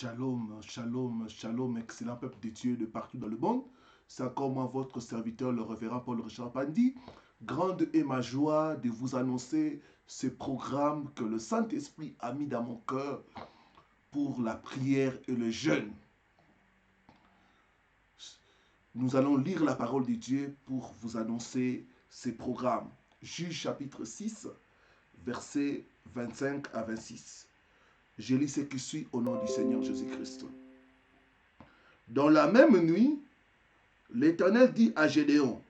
Shalom, shalom, shalom, excellent peuple de Dieu de partout dans le monde. C'est encore moi, votre serviteur, le révérend Paul Richard Pandi. Grande est ma joie de vous annoncer ce programme que le Saint-Esprit a mis dans mon cœur pour la prière et le jeûne. Nous allons lire la parole de Dieu pour vous annoncer ce programme. Juge chapitre 6, versets 25 à 26. Je lis ce qui suit au nom du Seigneur Jésus-Christ. Dans la même nuit, l'Éternel dit à Gédéon,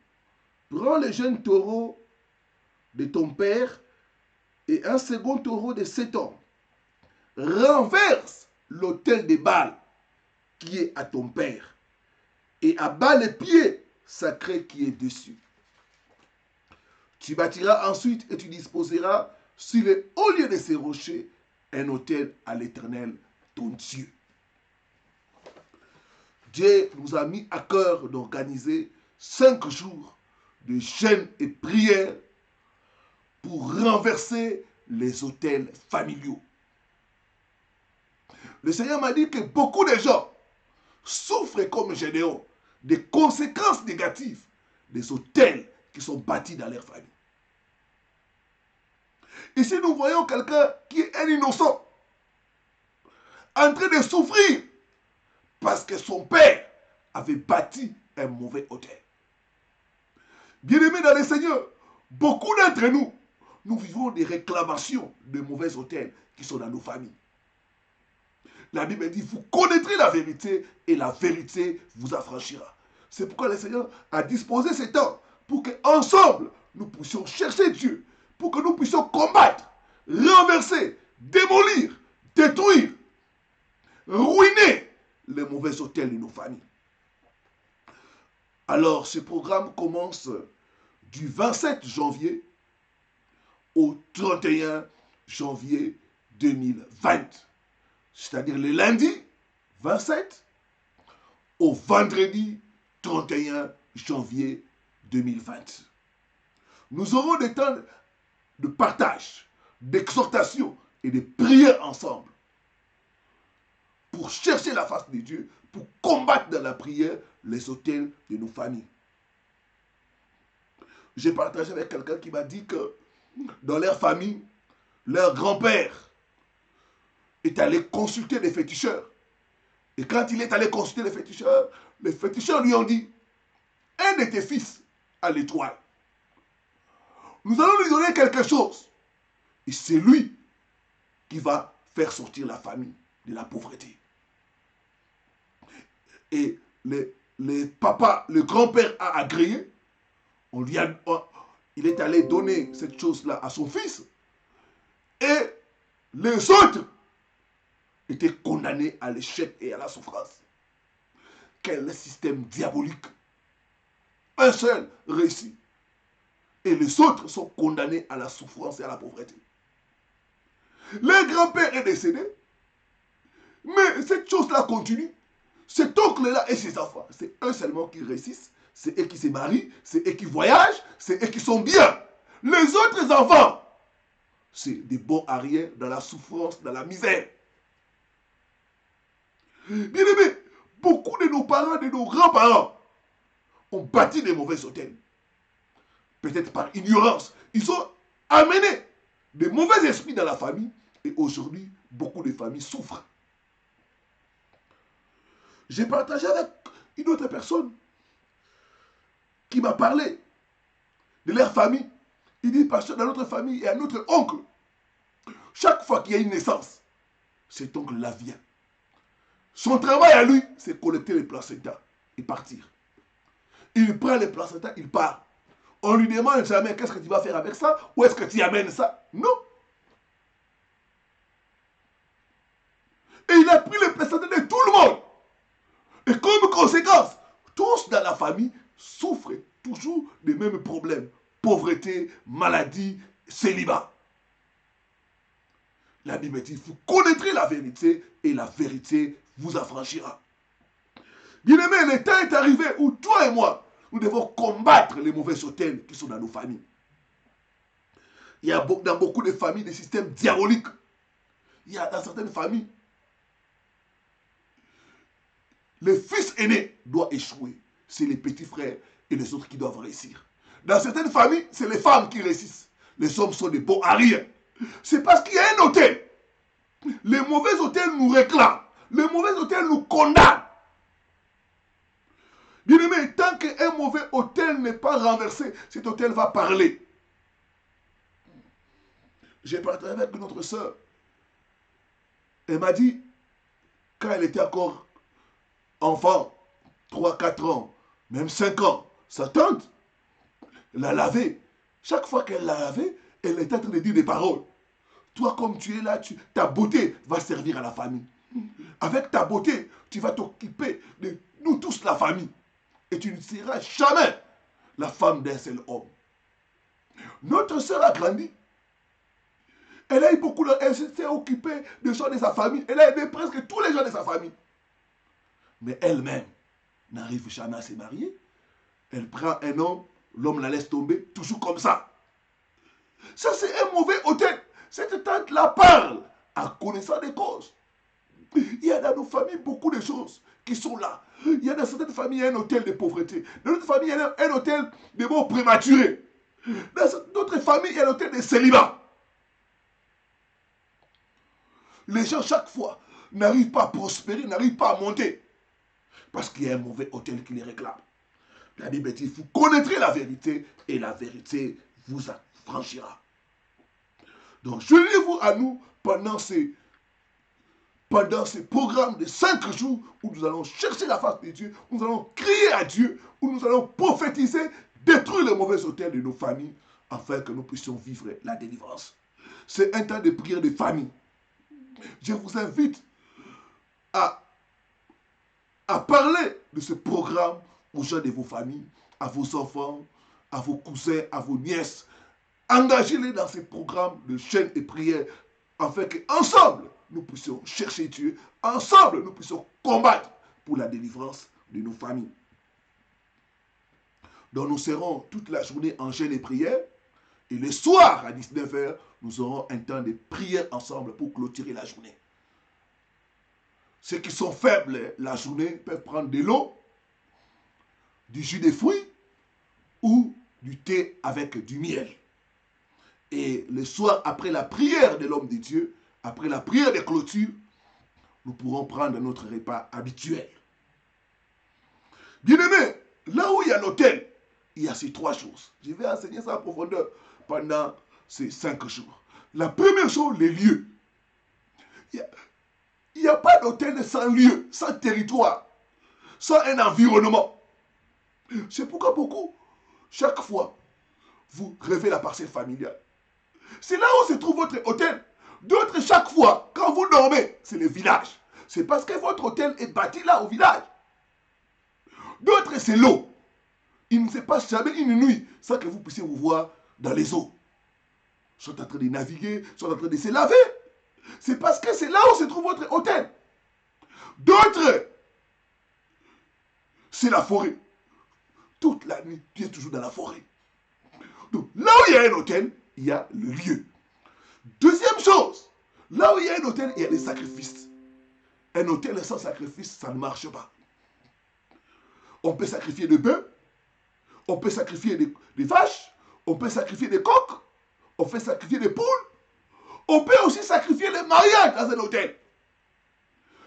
prends le jeune taureau de ton père et un second taureau de 7 ans. Renverse l'autel de Baal qui est à ton père et abat les pieds sacrés qui est dessus. Tu bâtiras ensuite et tu disposeras sur les hauts lieux de ces rochers un autel à l'Éternel, ton Dieu. Dieu nous a mis à cœur d'organiser 5 jours de jeûne et prière pour renverser les autels familiaux. Le Seigneur m'a dit que beaucoup de gens souffrent comme Gédéon des conséquences négatives des autels qui sont bâtis dans leur famille. Ici, nous voyons quelqu'un qui est un innocent, en train de souffrir parce que son père avait bâti un mauvais autel. Bien-aimés dans le Seigneur, beaucoup d'entre nous, nous vivons des réclamations de mauvais autels qui sont dans nos familles. La Bible dit, vous connaîtrez la vérité et la vérité vous affranchira. C'est pourquoi le Seigneur a disposé ce temps pour qu'ensemble, nous puissions chercher Dieu, pour que nous puissions combattre, renverser, démolir, détruire, ruiner les mauvais autels de nos familles. Alors, ce programme commence du 27 janvier au 31 janvier 2020. C'est-à-dire le lundi 27 au vendredi 31 janvier 2020. Nous aurons des temps de partage, d'exhortation et de prière ensemble pour chercher la face de Dieu, pour combattre dans la prière les autels de nos familles. J'ai partagé avec quelqu'un qui m'a dit que dans leur famille, leur grand-père est allé consulter des féticheurs. Et quand il est allé consulter les féticheurs lui ont dit, un de tes fils a l'étoile. Nous allons lui donner quelque chose. Et c'est lui qui va faire sortir la famille de la pauvreté. Et le papa, le grand-père a agréé. Il est allé donner cette chose-là à son fils. Et les autres étaient condamnés à l'échec et à la souffrance. Quel système diabolique. Un seul réussit. Et les autres sont condamnés à la souffrance et à la pauvreté. Le grand-père est décédé. Mais cette chose-là continue. Cet oncle-là et ses enfants, c'est eux seulement qui réussissent. C'est eux qui se marient. C'est eux qui voyagent. C'est eux qui sont bien. Les autres enfants, c'est des bons arrières dans la souffrance, dans la misère. Bien aimé, beaucoup de nos parents, de nos grands-parents ont bâti des mauvais hôtels. Peut-être par ignorance. Ils ont amené des mauvais esprits dans la famille. Et aujourd'hui, beaucoup de familles souffrent. J'ai partagé avec une autre personne qui m'a parlé de leur famille. Il dit, parce que dans notre famille, il y a un autre oncle. Chaque fois qu'il y a une naissance, cet oncle-là vient. Son travail à lui, c'est collecter les placentas et partir. Il prend les placentas, il part. On lui demande jamais qu'est-ce que tu vas faire avec ça, où est-ce que tu amènes ça. Non. Et il a pris les placentas de tout le monde. Et comme conséquence, tous dans la famille souffrent toujours des mêmes problèmes. Pauvreté, maladie, célibat. La Bible dit, vous connaîtrez la vérité et la vérité vous affranchira. Bien-aimé, le temps est arrivé où toi et moi, nous devons combattre les mauvais autels qui sont dans nos familles. Il y a dans beaucoup de familles des systèmes diaboliques. Il y a dans certaines familles le fils aîné doit échouer. C'est les petits frères et les autres qui doivent réussir. Dans certaines familles, c'est les femmes qui réussissent. Les hommes sont des bons à rien. C'est parce qu'il y a un hôtel. Les mauvais hôtels nous réclament. Les mauvais hôtels nous condamnent. Bien aimé, tant qu'un mauvais hôtel n'est pas renversé, cet hôtel va parler. J'ai parlé avec notre soeur. Elle m'a dit, quand elle était encore enfant, 3, 4 ans, même 5 ans, sa tante l'a lavé. Chaque fois qu'elle l'a lavé, elle était en train de dire des paroles. Toi, comme tu es là, ta beauté va servir à la famille. Avec ta beauté, tu vas t'occuper de nous tous, la famille. Et tu ne seras jamais la femme d'un seul homme. Notre soeur a grandi. Elle a eu beaucoup de... Elle s'est occupée des gens de sa famille. Elle a aidé presque tous les gens de sa famille. Mais elle-même n'arrive jamais à se marier. Elle prend un homme, l'homme la laisse tomber, toujours comme ça. Ça, c'est un mauvais hôtel. Cette tante-là parle en connaissant des causes. Il y a dans nos familles beaucoup de choses qui sont là. Il y a dans certaines familles un hôtel de pauvreté. Dans d'autres familles, il y a un hôtel de morts prématurés. Dans d'autres familles, il y a un hôtel de célibat. Les gens, chaque fois, n'arrivent pas à prospérer, n'arrivent pas à monter. Parce qu'il y a un mauvais hôtel qui les réclame. La Bible dit, vous connaîtrez la vérité et la vérité vous affranchira. Donc, joignez-vous à nous pendant ces programmes de 5 jours où nous allons chercher la face de Dieu, nous allons crier à Dieu, où nous allons prophétiser, détruire les mauvais hôtels de nos familles, afin que nous puissions vivre la délivrance. C'est un temps de prière de famille. Je vous invite à parler de ce programme aux gens de vos familles, à vos enfants, à vos cousins, à vos nièces. Engagez-les dans ces programmes de chaîne et prière, afin qu'ensemble, nous puissions chercher Dieu. Ensemble, nous puissions combattre pour la délivrance de nos familles. Donc nous serons toute la journée en jeûne et prière. Et le soir, à 19h, nous aurons un temps de prière ensemble pour clôturer la journée. Ceux qui sont faibles la journée peuvent prendre de l'eau, du jus de fruits ou du thé avec du miel. Et le soir, après la prière de l'homme de Dieu, après la prière de clôture, nous pourrons prendre notre repas habituel. Bien-aimés, là où il y a l'autel, il y a ces 3 choses. Je vais enseigner ça en profondeur pendant ces 5 jours. La première chose, les lieux. Il n'y a pas d'hôtel sans lieu, sans territoire, sans un environnement. C'est pourquoi beaucoup, chaque fois, vous rêvez la parcelle familiale. C'est là où se trouve votre hôtel. D'autres, chaque fois, quand vous dormez, c'est le village. C'est parce que votre hôtel est bâti là, au village. D'autres, c'est l'eau. Il ne se passe jamais une nuit sans que vous puissiez vous voir dans les eaux. Ils sont en train de naviguer, ils sont en train de se laver. C'est parce que c'est là où se trouve votre hôtel. D'autres, c'est la forêt. Toute la nuit, tu es toujours dans la forêt. Donc, là où il y a un hôtel, il y a le lieu. Deuxième chose, là où il y a un hôtel, il y a des sacrifices. Un hôtel sans sacrifice, ça ne marche pas. On peut sacrifier des bœufs, on peut sacrifier des vaches, on peut sacrifier des coqs, on peut sacrifier des poules, on peut aussi sacrifier les mariages dans un hôtel.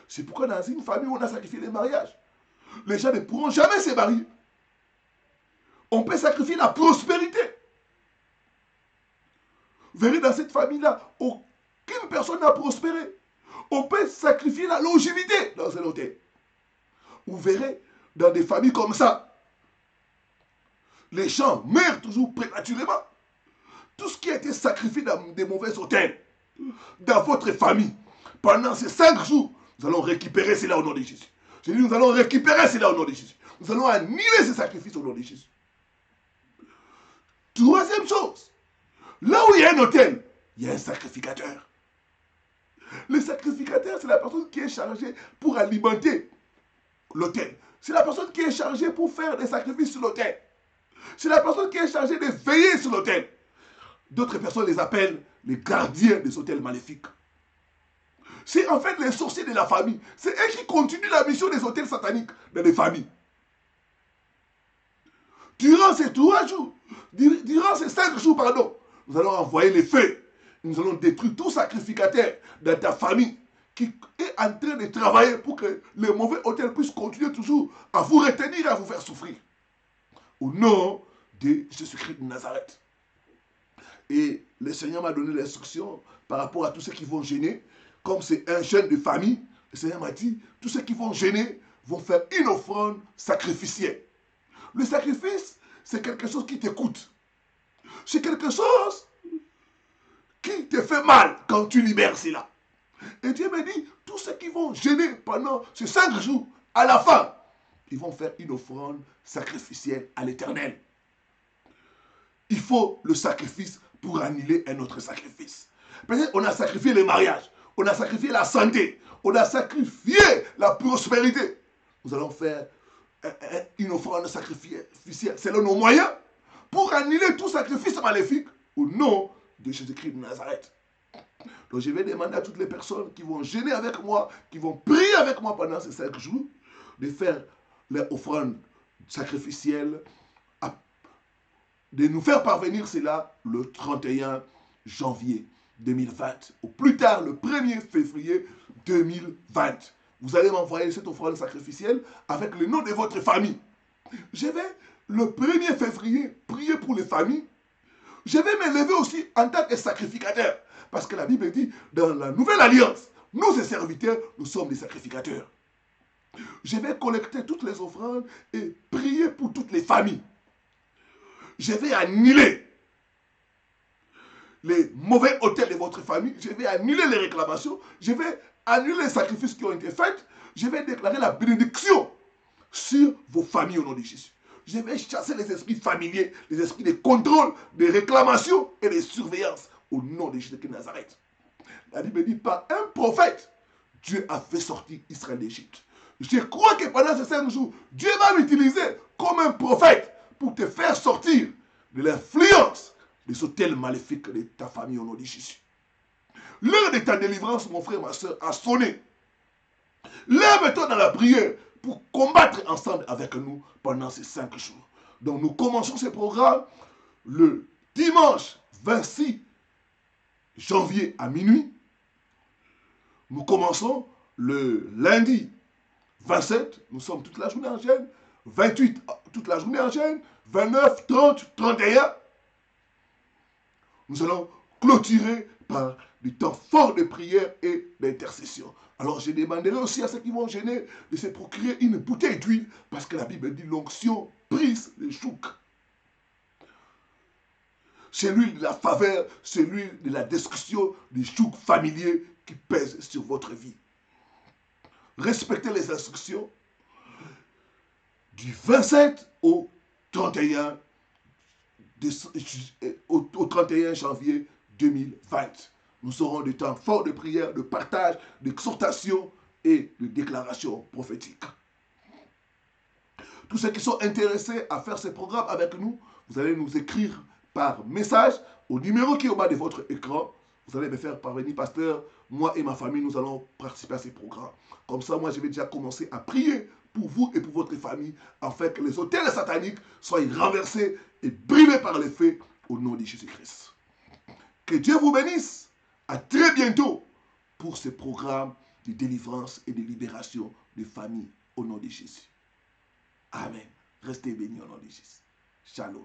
C'est pourquoi dans une famille où on a sacrifié les mariages, les gens ne pourront jamais se marier. On peut sacrifier la prospérité. Vous verrez dans cette famille-là, aucune personne n'a prospéré. On peut sacrifier la longévité dans un hôtel. Vous verrez dans des familles comme ça, les gens meurent toujours prématurément. Tout ce qui a été sacrifié dans des mauvais hôtels, dans votre famille, pendant ces 5 jours, nous allons récupérer cela au nom de Jésus. Je dis, nous allons récupérer cela au nom de Jésus. Nous allons annuler ces sacrifices au nom de Jésus. Troisième chose, là où il y a un hôtel, il y a un sacrificateur. Le sacrificateur, c'est la personne qui est chargée pour alimenter l'autel. C'est la personne qui est chargée pour faire des sacrifices sur l'autel. C'est la personne qui est chargée de veiller sur l'autel. D'autres personnes les appellent les gardiens des hôtels maléfiques. C'est en fait les sorciers de la famille. C'est eux qui continuent la mission des hôtels sataniques dans les familles. Durant ces 3 jours, durant ces 5 jours, pardon, nous allons envoyer les feux. Nous allons détruire tout sacrificateur dans ta famille qui est en train de travailler pour que les mauvais hôtels puissent continuer toujours à vous retenir et à vous faire souffrir. Au nom de Jésus-Christ de Nazareth. Et le Seigneur m'a donné l'instruction par rapport à tous ceux qui vont gêner. Comme c'est un jeune de famille, le Seigneur m'a dit, tous ceux qui vont gêner vont faire une offrande sacrificielle. Le sacrifice, c'est quelque chose qui t'écoute. C'est quelque chose qui te fait mal quand tu libères cela. Et Dieu me dit, tous ceux qui vont gêner pendant ces 5 jours, à la fin, ils vont faire une offrande sacrificielle à l'Éternel. Il faut le sacrifice pour annuler un autre sacrifice. Peut-être qu'on a sacrifié le mariage, on a sacrifié la santé, on a sacrifié la prospérité. Nous allons faire une offrande sacrificielle selon nos moyens pour annuler tout sacrifice maléfique au nom de Jésus-Christ de Nazareth. Donc je vais demander à toutes les personnes qui vont gêner avec moi, qui vont prier avec moi pendant ces 5 jours, de faire leur offrande sacrificielle, de nous faire parvenir cela le 31 janvier 2020, au plus tard le 1er février 2020. Vous allez m'envoyer cette offrande sacrificielle avec le nom de votre famille. Je vais le 1er février prier pour les familles. Je vais m'élever aussi en tant que sacrificateur. Parce que la Bible dit, dans la nouvelle alliance, nous, ses serviteurs, nous sommes des sacrificateurs. Je vais collecter toutes les offrandes et prier pour toutes les familles. Je vais annuler les mauvais hôtels de votre famille. Je vais annuler les réclamations. Je vais annuler les sacrifices qui ont été faits. Je vais déclarer la bénédiction sur vos familles au nom de Jésus. Je vais chasser les esprits familiers, les esprits de contrôle, de réclamation et de surveillance au nom de Jésus de Nazareth. La Bible dit, par un prophète, Dieu a fait sortir Israël d'Égypte. Je crois que pendant ces 5 jours, Dieu va m'utiliser comme un prophète pour te faire sortir de l'influence des hôtels maléfiques de ta famille au nom de Jésus. L'heure de ta délivrance, mon frère, ma soeur, a sonné. Lève-toi dans la prière pour combattre ensemble avec nous pendant ces 5 jours. Donc nous commençons ce programme le dimanche 26 janvier à minuit. Nous commençons le lundi 27, nous sommes toute la journée en jeûne. 28, toute la journée en jeûne. 29, 30, 31. Nous allons clôturer par du temps fort de prière et d'intercession. Alors je demanderai aussi à ceux qui vont gêner de se procurer une bouteille d'huile parce que la Bible dit l'onction brise les choux. C'est l'huile de la faveur, c'est l'huile de la destruction des choux familiers qui pèsent sur votre vie. Respectez les instructions du 27 au 31, au 31 janvier 2020. Nous aurons des temps forts de prière, de partage, d'exhortation et de déclaration prophétique. Tous ceux qui sont intéressés à faire ce programme avec nous, vous allez nous écrire par message au numéro qui est au bas de votre écran. Vous allez me faire parvenir, pasteur, moi et ma famille, nous allons participer à ces programmes. Comme ça, moi, je vais déjà commencer à prier pour vous et pour votre famille, afin que les hôtels sataniques soient renversés et brûlés par les feux au nom de Jésus-Christ. Que Dieu vous bénisse. À très bientôt pour ce programme de délivrance et de libération des familles au nom de Jésus. Amen. Restez bénis au nom de Jésus. Shalom.